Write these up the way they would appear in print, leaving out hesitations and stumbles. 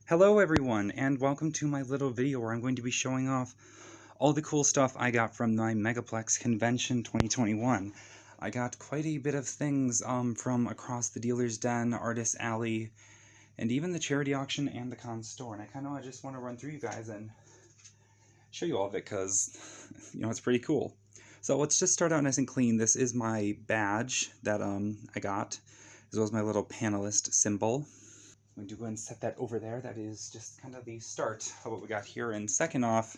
Hello everyone, and welcome to my little video where I'm going to be showing off all the cool stuff I got from my Megaplex convention 2021. I got quite a bit of things from across the Dealer's Den, Artist Alley, and even the charity auction and the con store. And I just want to run through you guys and show you all of it because, it's pretty cool. So let's just start out nice and clean. This is my badge that I got, as well as my little panelist symbol. I'm going to go ahead and set that over there. That is just kind of the start of what we got here. And second off,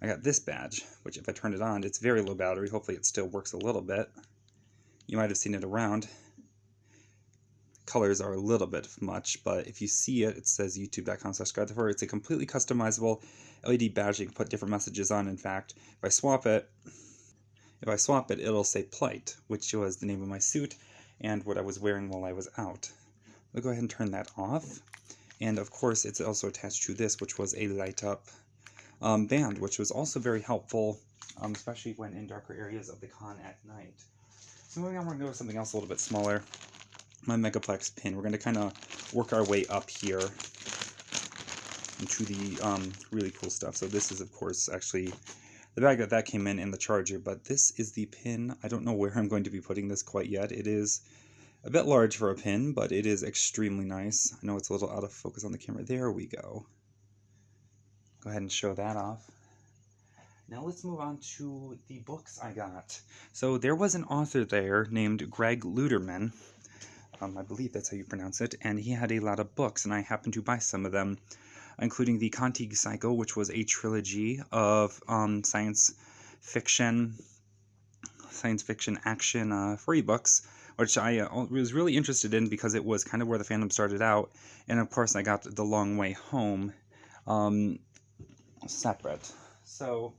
I got this badge, which if I turn it on, it's very low battery. Hopefully it still works a little bit. You might have seen it around. Colors are a little bit much, but if you see it, it says youtube.com/Furry. It's a completely customizable LED badge you can put different messages on. In fact, if I swap it, it'll say Plight, which was the name of my suit and what I was wearing while I was out. We'll go ahead and turn that off. And of course, it's also attached to this, which was a light up band, which was also very helpful, especially when in darker areas of the con at night. So moving on, we're going to go to something else a little bit smaller. My Megaplex pin. We're going to kind of work our way up here into the really cool stuff. So this is, of course, actually the bag that came in the charger, but this is the pin. I don't know where I'm going to be putting this quite yet. It is a bit large for a pin, but it is extremely nice. I know it's a little out of focus on the camera. There we go. Go ahead and show that off. Now let's move on to the books I got. So there was an author there named Greg Luderman. I believe that's how you pronounce it. And he had a lot of books, and I happened to buy some of them, including the Contigue Cycle, which was a trilogy of science fiction action furry books, which I was really interested in because it was kind of where the fandom started out. And of course I got The Long Way Home separate. So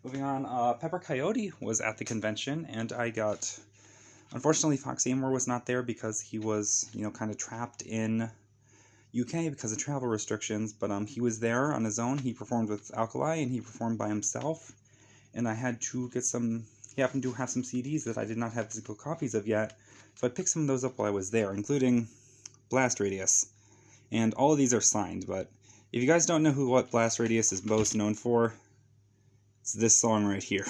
moving on, Pepper Coyote was at the convention, and I got, unfortunately Fox Amor was not there because he was, kind of trapped in UK because of travel restrictions, but he was there on his own. He performed with Alkali, and he performed by himself, and I had to get some. He happened to have some CDs that I did not have physical copies of yet, so I picked some of those up while I was there, including Blast Radius. And all of these are signed, but if you guys don't know what Blast Radius is most known for, it's this song right here.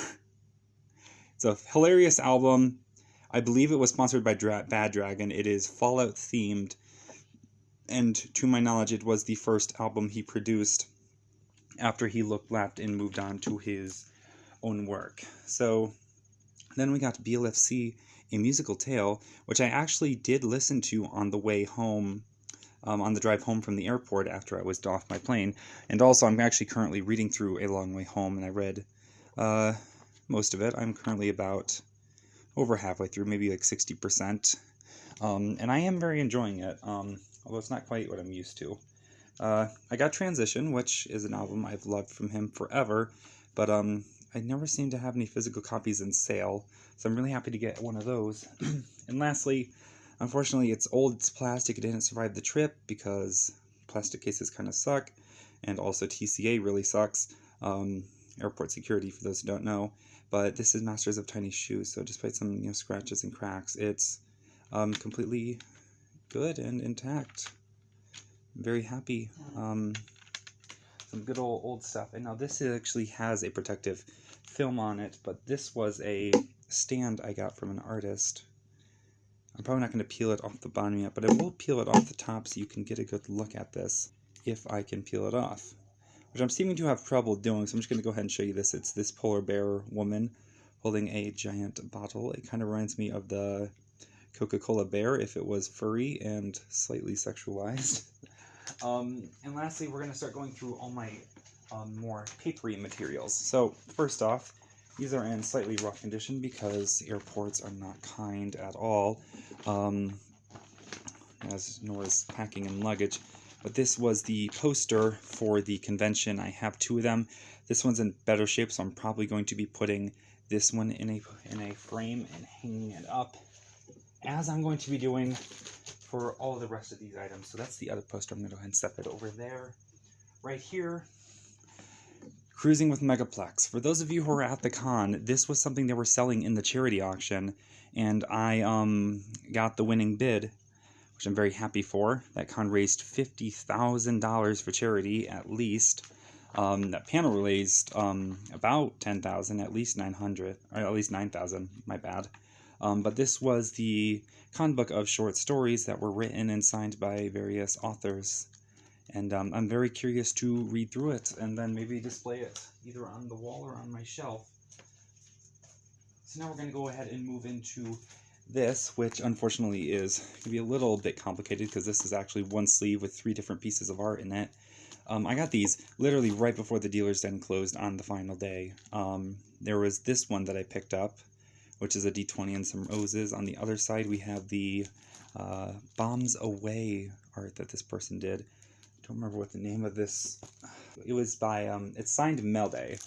It's a hilarious album. I believe it was sponsored by Bad Dragon. It is Fallout themed, and to my knowledge, it was the first album he produced after he looked left and moved on to his own work. So then we got BLFC, A Musical Tale, which I actually did listen to on the way home, on the drive home from the airport after I was off my plane. And also, I'm actually currently reading through A Long Way Home, and I read most of it. I'm currently about over halfway through, maybe like 60%. And I am very enjoying it, although it's not quite what I'm used to. I got Transition, which is an album I've loved from him forever, but I never seem to have any physical copies in sale, so I'm really happy to get one of those. And lastly, unfortunately, it's old, it's plastic, it didn't survive the trip because plastic cases kind of suck, and also TCA really sucks, airport security for those who don't know, but this is Masters of Tiny Shoes, so despite some scratches and cracks, it's completely good and intact. I'm very happy. Some good old stuff. And now this actually has a protective film on it, but this was a stand I got from an artist. I'm probably not going to peel it off the bottom yet, but I will peel it off the top so you can get a good look at this, if I can peel it off, which I'm seeming to have trouble doing, so I'm just going to go ahead and show you this. It's this polar bear woman holding a giant bottle. It kind of reminds me of the Coca-Cola bear if it was furry and slightly sexualized. And lastly, we're going to start going through all my more papery materials. So first off, these are in slightly rough condition because airports are not kind at all, nor is packing and luggage. But this was the poster for the convention. I have two of them. This one's in better shape, so I'm probably going to be putting this one in a frame and hanging it up, as I'm going to be doing for all the rest of these items. So that's the other poster. I'm going to go ahead and set that over there. Right here, Cruising with Megaplex. For those of you who are at the con, this was something they were selling in the charity auction, and I got the winning bid, which I'm very happy for. That con raised $50,000 for charity, at least. That panel raised about $10,000, at least 900, or at least 9,000, my bad. But this was the con book of short stories that were written and signed by various authors. And I'm very curious to read through it and then maybe display it either on the wall or on my shelf. So now we're going to go ahead and move into this, which unfortunately is going to be a little bit complicated because this is actually one sleeve with 3 different pieces of art in it. I got these literally right before the dealer's den closed on the final day. There was this one that I picked up, which is a D20 and some roses. On the other side we have the Bombs Away art that this person did. I don't remember what the name of this... It was by... it's signed Melde.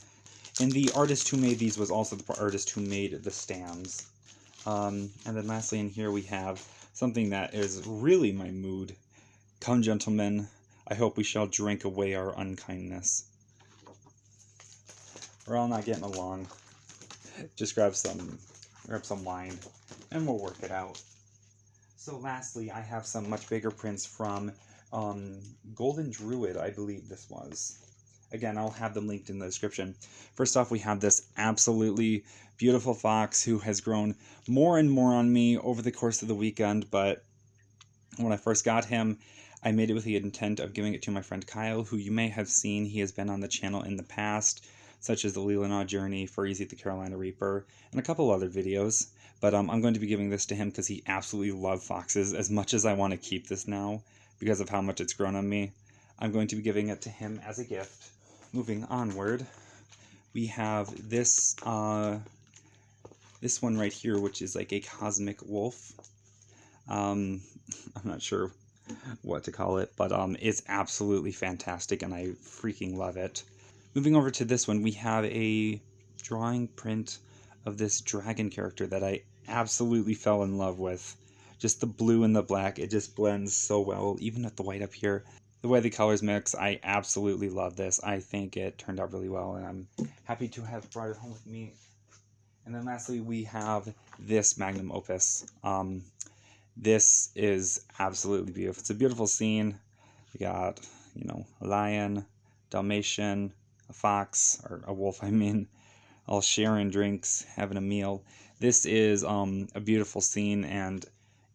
And the artist who made these was also the artist who made the stands. And then lastly in here we have something that is really my mood. Come, gentlemen, I hope we shall drink away our unkindness. We're all not getting along. Just grab some wine, and we'll work it out. So lastly, I have some much bigger prints from Golden Druid, I believe this was. Again, I'll have them linked in the description. First off, we have this absolutely beautiful fox who has grown more and more on me over the course of the weekend, but when I first got him, I made it with the intent of giving it to my friend Kyle, who you may have seen. He has been on the channel in the past, such as the Leelanau Journey, Furry the Carolina Reaper, and a couple other videos. But I'm going to be giving this to him because he absolutely loves foxes as much as I want to keep this now because of how much it's grown on me. I'm going to be giving it to him as a gift. Moving onward, we have this this one right here, which is like a cosmic wolf. I'm not sure what to call it, but it's absolutely fantastic and I freaking love it. Moving over to this one, we have a drawing print of this dragon character that I absolutely fell in love with. Just the blue and the black, it just blends so well, even with the white up here. The way the colors mix, I absolutely love this. I think it turned out really well, and I'm happy to have brought it home with me. And then lastly, we have this magnum opus. This is absolutely beautiful. It's a beautiful scene. We got, you know, a lion, Dalmatian, a fox, or a wolf, I mean, all sharing drinks, having a meal. This is a beautiful scene, and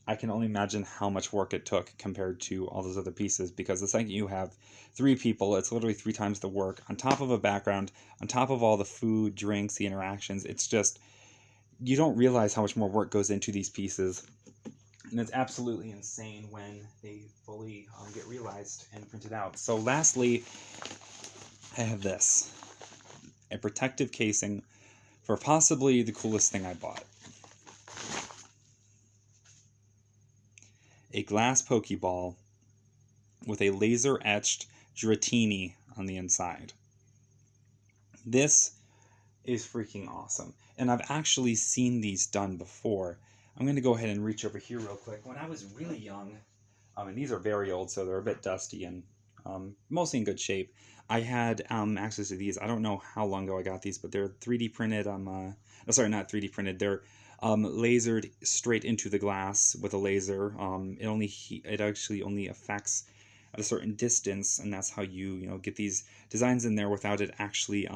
I can only imagine how much work it took compared to all those other pieces, because the second you have 3 people, it's literally 3 times the work, on top of a background, on top of all the food, drinks, the interactions. It's just, you don't realize how much more work goes into these pieces, and it's absolutely insane when they fully get realized and printed out. So lastly, I have this, a protective casing for possibly the coolest thing I bought. A glass Pokeball with a laser-etched Dratini on the inside. This is freaking awesome. And I've actually seen these done before. I'm going to go ahead and reach over here real quick. When I was really young, and these are very old, so they're a bit dusty and mostly in good shape, I had access to these. I don't know how long ago I got these, but they're 3D printed. Sorry, not 3D printed. They're lasered straight into the glass with a laser. It actually only affects at a certain distance, and that's how you get these designs in there without it actually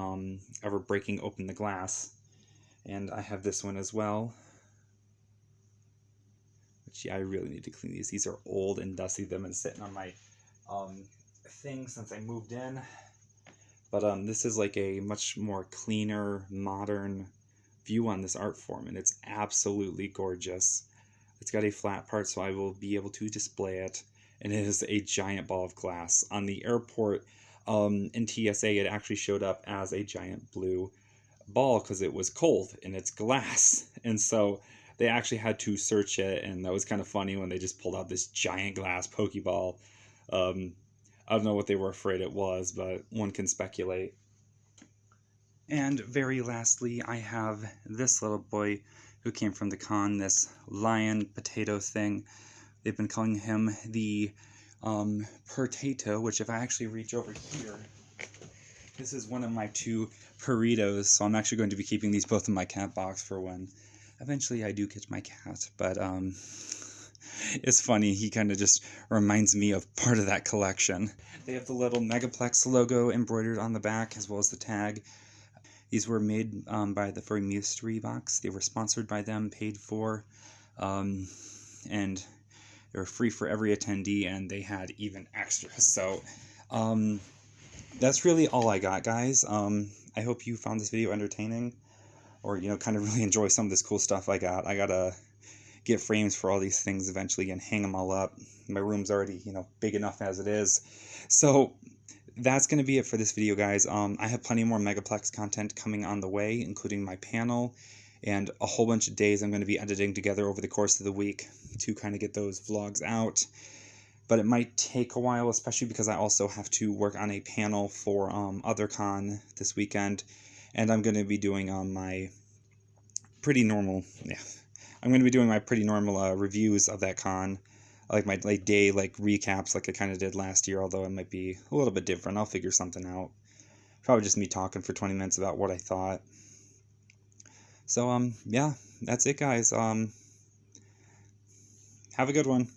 ever breaking open the glass. And I have this one as well, which, yeah, I really need to clean these. These are old and dusty. They've been sitting on my thing since I moved in. But this is like a much more cleaner, modern view on this art form, and it's absolutely gorgeous. It's got a flat part, so I will be able to display it, and it is a giant ball of glass. On the airport in TSA, it actually showed up as a giant blue ball because it was cold and it's glass, and so they actually had to search it, and that was kind of funny when they just pulled out this giant glass Pokeball. I don't know what they were afraid it was, but one can speculate. And very lastly, I have this little boy who came from the con, this lion potato thing. They've been calling him the Pertato, which if I actually reach over here, this is one of my 2 Puritos, so I'm actually going to be keeping these both in my cat box for when eventually I do get my cat. But It's funny, he kind of just reminds me of part of that collection. They have the little Megaplex logo embroidered on the back, as well as the tag. These were made by the Furry Mystery Box. They were sponsored by them, paid for, and they were free for every attendee, and they had even extras. So that's really all I got, guys. I hope you found this video entertaining, or, you know, kind of really enjoy some of this cool stuff I got. I gotta get frames for all these things eventually and hang them all up. My room's already, you know, big enough as it is. So that's going to be it for this video, guys. I have plenty more Megaplex content coming on the way, including my panel and a whole bunch of days I'm going to be editing together over the course of the week to kind of get those vlogs out. But it might take a while, especially because I also have to work on a panel for OtherCon this weekend, and I'm going to be doing my pretty normal, I'm going to be doing my pretty normal reviews of that con, like my day recaps like I kind of did last year, although it might be a little bit different. I'll figure something out. Probably just me talking for 20 minutes about what I thought. So, yeah, that's it, guys. Have a good one.